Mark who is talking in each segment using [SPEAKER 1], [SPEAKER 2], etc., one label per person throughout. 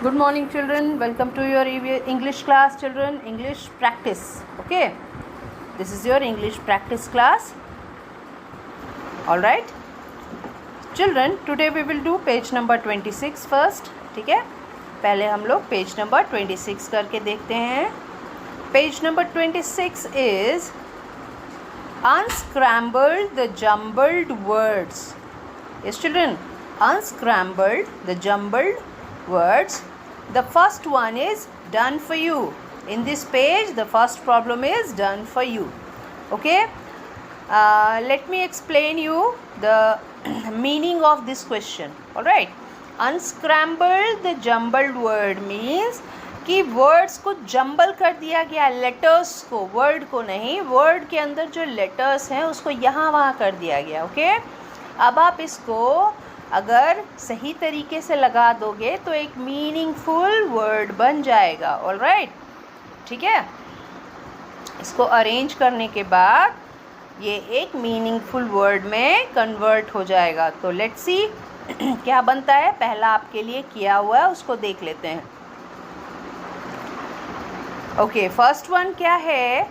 [SPEAKER 1] Good morning, children. Welcome to your English class, children. English practice. Okay, this is your English practice class. All right, children. Today we will do page number 26 first. ठीक है, पहले हम लोग page number 26 करके देखते हैं. Page number 26 is unscramble the jumbled words. Yes, children. Unscrambled the jumbled words. The first one is done for you. In this page the first problem is done for you. Okay, let me explain you the meaning of this question. All right, unscramble the jumbled word means कि words को jumble कर दिया गया, letters को, word को नहीं, word के अंदर जो लेटर्स हैं उसको यहाँ वहाँ कर दिया गया. ओके, अब आप इसको अगर सही तरीके से लगा दोगे तो एक मीनिंगफुल वर्ड बन जाएगा. ऑल राइट, ठीक है. इसको अरेंज करने के बाद ये एक मीनिंगफुल वर्ड में कन्वर्ट हो जाएगा. तो लेट्स सी क्या बनता है. पहला आपके लिए किया हुआ है, उसको देख लेते हैं. ओके, फर्स्ट वन क्या है?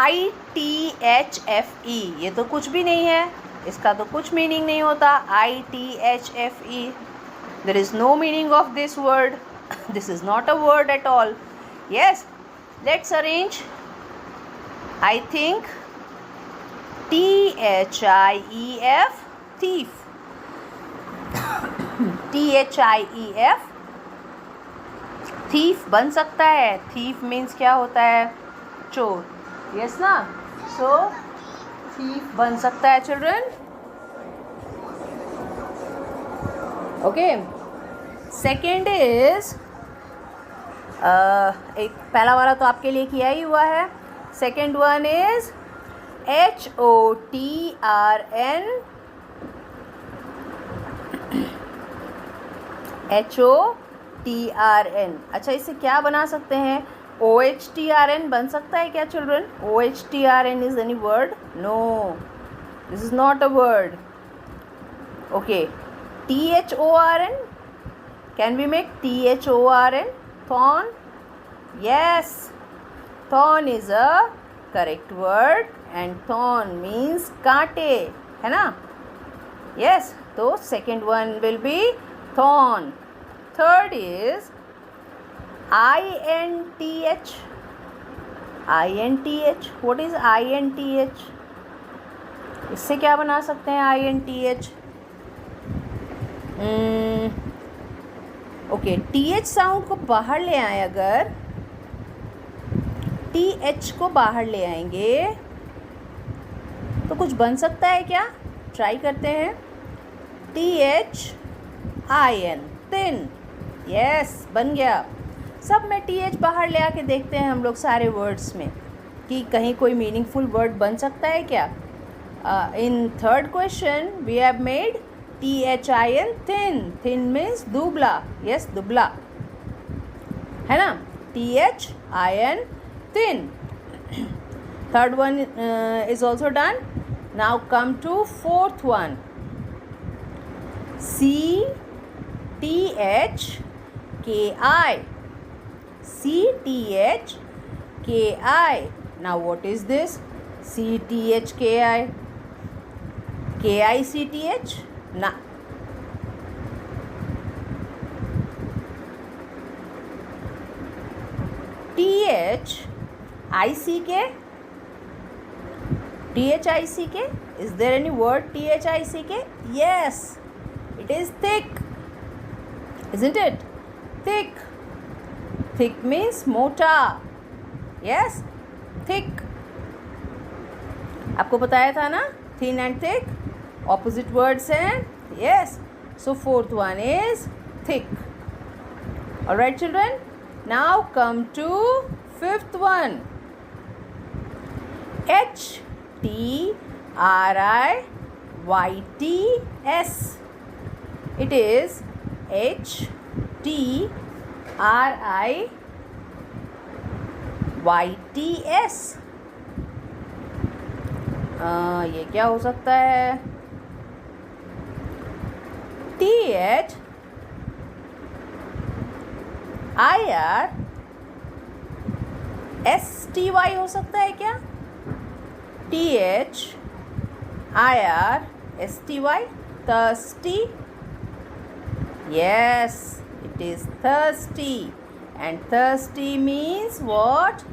[SPEAKER 1] ITHFE. ये तो कुछ भी नहीं है, इसका तो कुछ मीनिंग नहीं होता. ITHFE, there is no meaning of this word. This is not a word at all. Yes, let's arrange. I think THIEF, thief. THIEF, thief बन सकता है. thief means क्या होता है? चोर. yes ना? so thief बन सकता है चिल्ड्रन. ओके, सेकेंड इज एक पहला वाला तो आपके लिए किया ही हुआ है. Second one is HOTRN. HOTRN. अच्छा, इसे क्या बना सकते हैं? OHTRN बन सकता है क्या children? OHTRN is any word? No, this is not a word. Okay, THORN, can we make THORN? Thorn? Yes, thorn is a correct word and thorn means कांटे, है ना? Yes, तो second one will be thorn. Third is INTH. INTH, what is INTH? इससे क्या बना सकते हैं INTH? Okay, TH sound को बाहर ले आए. अगर TH को बाहर ले आएंगे तो कुछ बन सकता है क्या? ट्राई करते हैं. THIN, thin. यस, बन गया. सब में TH बाहर ले आके देखते हैं हम लोग सारे वर्ड्स में कि कहीं कोई मीनिंगफुल वर्ड बन सकता है क्या. In third question we have made THIN, thin. thin means दुबला. यस, दुबला, है ना? THIN, thin. Third one is also done. Now come to fourth one. CTHKI. CTHKI. Now what is this? CTHKI. KICTH? Na. THICK? THICK? Is there any word THICK? Yes, it is thick, isn't it? Thick. Thick means मोटा. Yes, thick. आपको बताया था ना, thin and thick opposite words हैं. Yes, so fourth one is thick. All right children, now come to fifth one. HTRIYTS. it is HTRIYTS. ये क्या हो सकता है? TH IR STY हो सकता है क्या? THIR STY, thirsty. Yes, it is thirsty. And thirsty means what?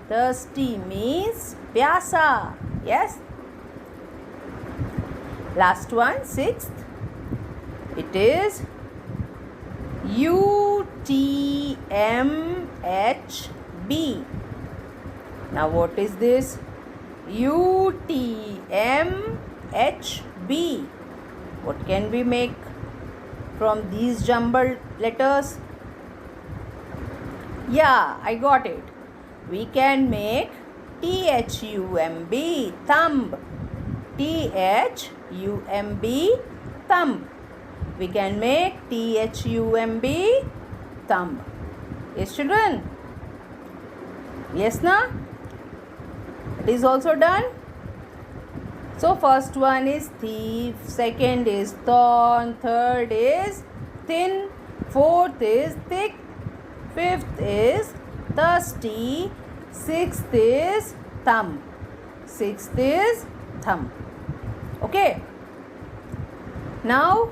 [SPEAKER 1] Thirsty means pyasa. Yes. Last one, sixth. It is UTMHB. Now what is this? UTMHB. What can we make from these jumbled letters? Yeah, I got it. We can make THUMB, thumb. THUMB, thumb. We can make THUMB, thumb. Yes, children? Yes, na? It is also done. So first one is thief, second is thorn, third is thin, fourth is thick, fifth is thirsty, sixth is thumb. Sixth is thumb. Okay. Now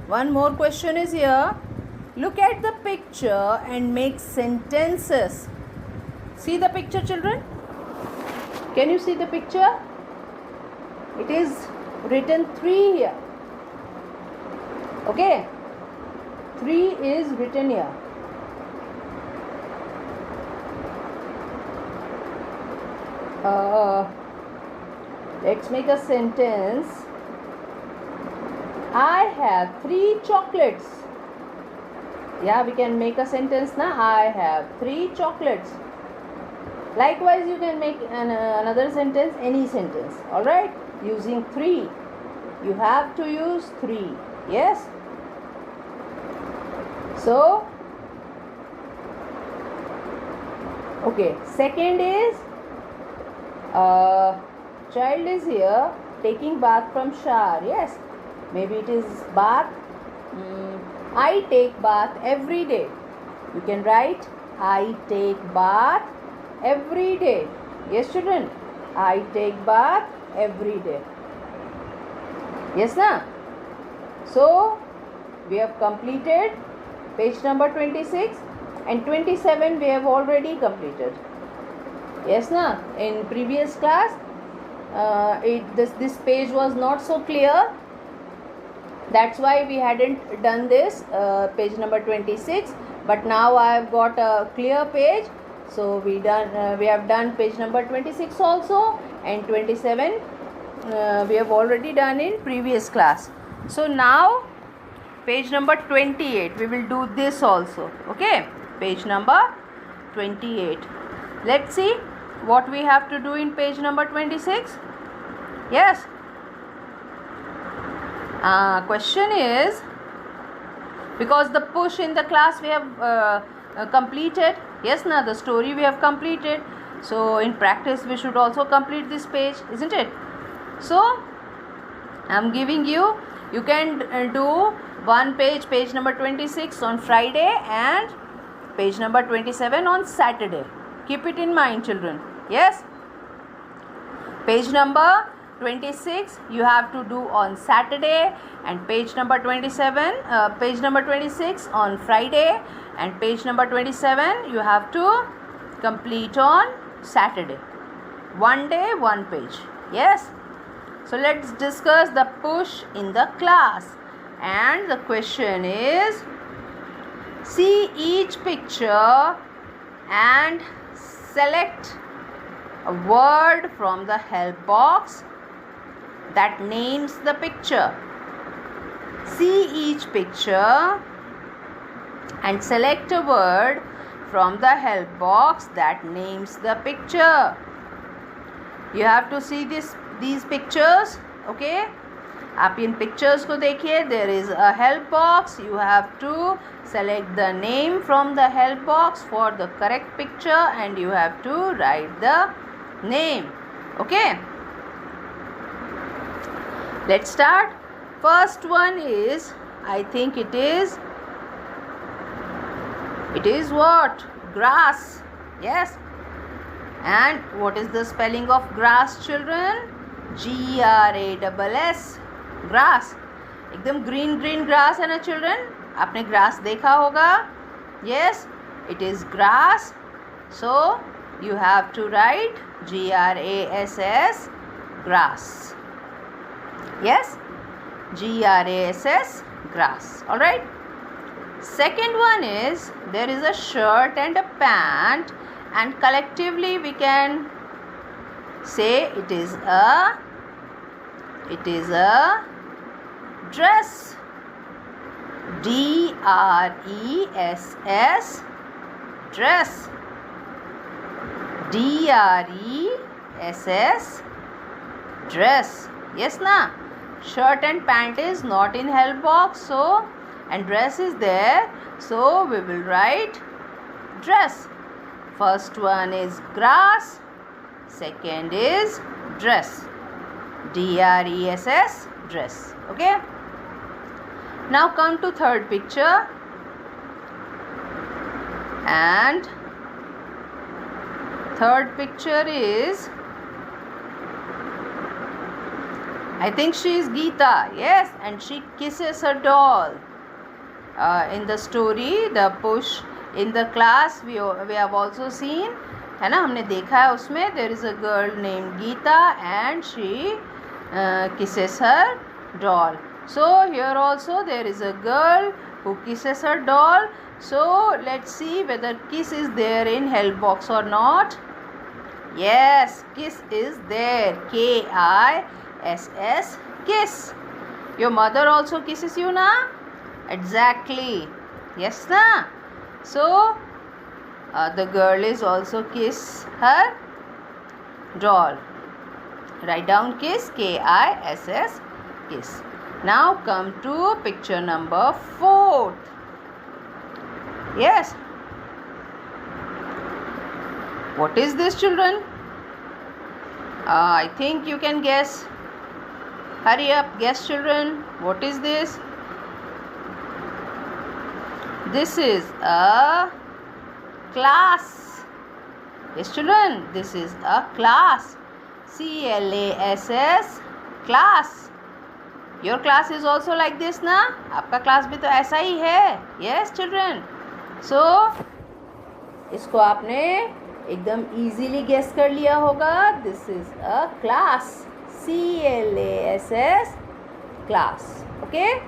[SPEAKER 1] one more question is here. Look at the picture and make sentences. See the picture, children? Can you see the picture? It is written 3 here. Okay? 3 is written here. Let's make a sentence. I have 3 chocolates. Yeah, we can make a sentence now. I have 3 chocolates. Likewise, you can make another sentence, any sentence. Alright? Using 3. You have to use 3. Yes? So, okay. Second is, child is here taking bath from shower. Yes? Maybe it is bath. I take bath every day. You can write, I take bath every day. Yes, children? I take bath every day. Yes, na? So, we have completed page number 26 and 27 we have already completed. Yes, na? In previous class, this page was not so clear. That's why we hadn't done this page number 26. But now I have got a clear page. So we have done page number 26 also, and 27 we have already done in previous class. So now page number 28 we will do this also. Okay, page number 28. Let's see what we have to do in page number 26. Yes. Question is, because the push in the class we have completed. Yes, now the story we have completed. So in practice we should also complete this page, isn't it? So I am giving you can do one page number 26 on Friday and page number 27 on Saturday. Keep it in mind, children. Yes. Page number 26 you have to do on Saturday, and page number 26 on Friday, and page number 27 you have to complete on Saturday. One day, one page. Yes. So let's discuss the push in the class. And the question is, see each picture and select a word from the help box that names the picture. See each picture and select a word from the help box that names the picture. You have to see these pictures. Okay, आप इन pictures को देखिए. There is a help box. You have to select the name from the help box for the correct picture, and you have to write the name. Okay, let's start. First one is, I think it is It is what? Grass. Yes. And what is the spelling of grass, children? GRASS. Grass. एकदम green grass है ना children? आपने grass देखा होगा? Yes, it is grass. So you have to write GRASS, grass. Yes, GRASS, grass. All right. Second one is there is a shirt and a pant, and collectively we can say it is a dress. DRESS, dress. DRESS, dress. Yes na? Shirt and pant is not in help box, so, and dress is there, so we will write dress. First one is grass, second is dress. DRESS, dress. Okay. Now come to third picture, and third picture is, I think she is Geeta. Yes, and she kisses her doll. In the story, the push in the class, we have also seen, है ना, हमने देखा है उसमें, there is a girl named Geeta and she kisses her doll. So here also there is a girl who kisses her doll. So let's see whether kiss is there in help box or not. Yes, kiss is there. KISS, kiss. Your mother also kisses you na? Exactly. Yes na? So the girl is also kiss her doll. Write down kiss, KISS, kiss. Now come to picture number 4. Yes. What is this, children? I think you can guess. Hurry up, guess, children. What is this? This is a class. Yes, children, this is a class. CLASS, class. Your class is also like this ना? आपका class भी तो ऐसा ही है. Yes, children. So इसको आपने एकदम easily guess कर लिया होगा. This is a class. CLASS, class. Okay?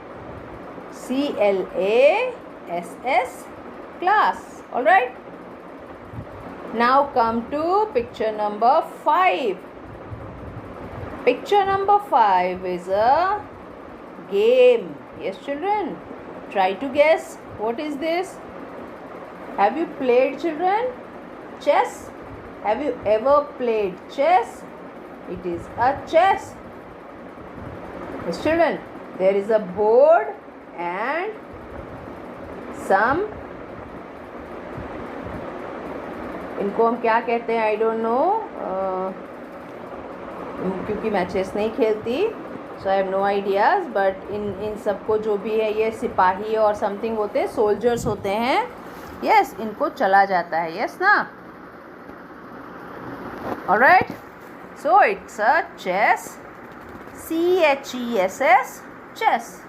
[SPEAKER 1] CLASS, class. All right? Now come to picture number 5. Picture number 5 is a game. Yes, children, try to guess. What is this? Have you played, children, chess? Have you ever played chess? It is a chess. Yes, children, there is a board and some, इनको हम क्या कहते हैं, I don't know, क्योंकि मैं chess नहीं खेलती, so I have no ideas. But इन सबको जो भी है, ये सिपाही और समथिंग होते हैं, सोल्जर्स होते हैं. यस, इनको चला जाता है. यस ना? Alright. So it's a chess. CHESS, chess.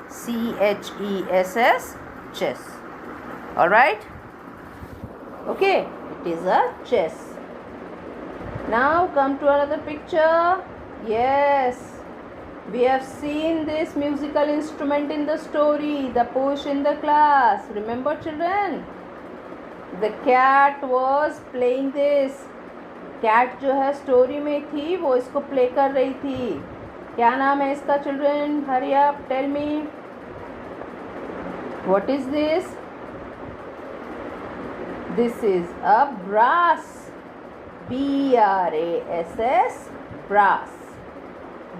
[SPEAKER 1] CHESS, chess. Alright? Okay, it is a chess. Now come to another picture. Yes, we have seen this musical instrument in the story, the push in the class. Remember, children? The cat was playing this. Cat जो है story में थी, वो इसको play कर रही थी. क्या नाम है इसका, children? Hurry up, tell me. What is this? This is a brass. BRASS, brass.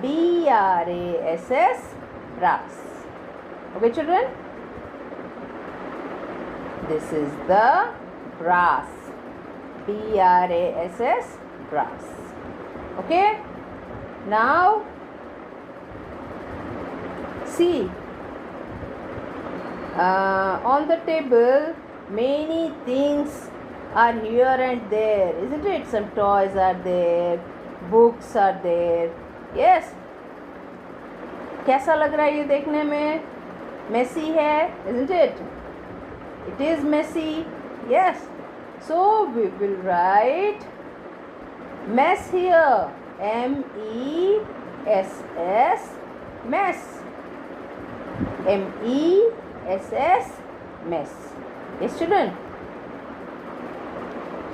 [SPEAKER 1] BRASS, brass. Okay, children? This is the brass. BRASS, brass. Okay? Now, see, on the table many things are here and there, isn't it? Some toys are there, books are there. Yes. कैसा लग रहा है ये देखने में? Messy है, isn't it? It is messy. Yes. So we will write mess here. M-E-S-S, mess. M-E-S-S, mess. Yes, children?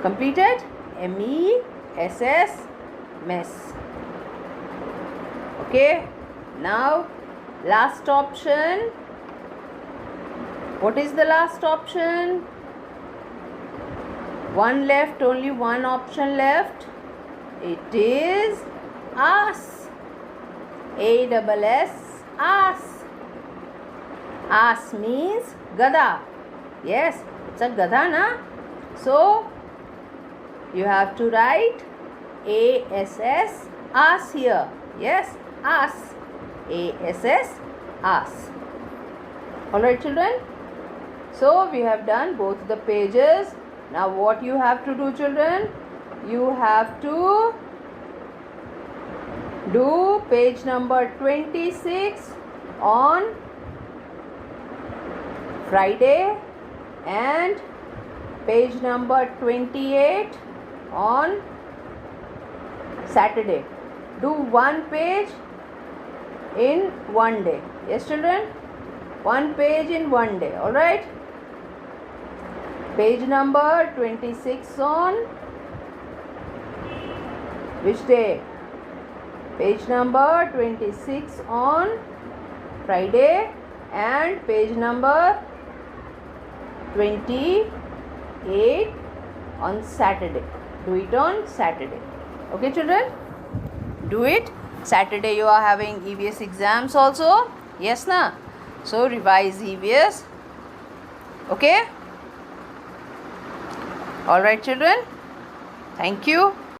[SPEAKER 1] Completed? M-E-S-S, mess. Okay. Now, last option. What is the last option? One left, only one option left. It is ass. A-double-S, ass. Ass means gada. Yes, it's a gada, na? So, you have to write A-S-S, ass here. Yes, ass. A-S-S, ass. Alright, children? So, we have done both the pages. Now, what you have to do, children? You have to do page number 26 on Friday and page number 28 on Saturday. Do one page in one day. Yes, children? One page in one day. Alright? Page number 26 on which day? Page number 26 on Friday and page number 28 on Saturday. Do it on Saturday. Okay, children? Do it. Saturday you are having EVS exams also. Yes, na? So revise EVS. Okay? Alright, children? Thank you.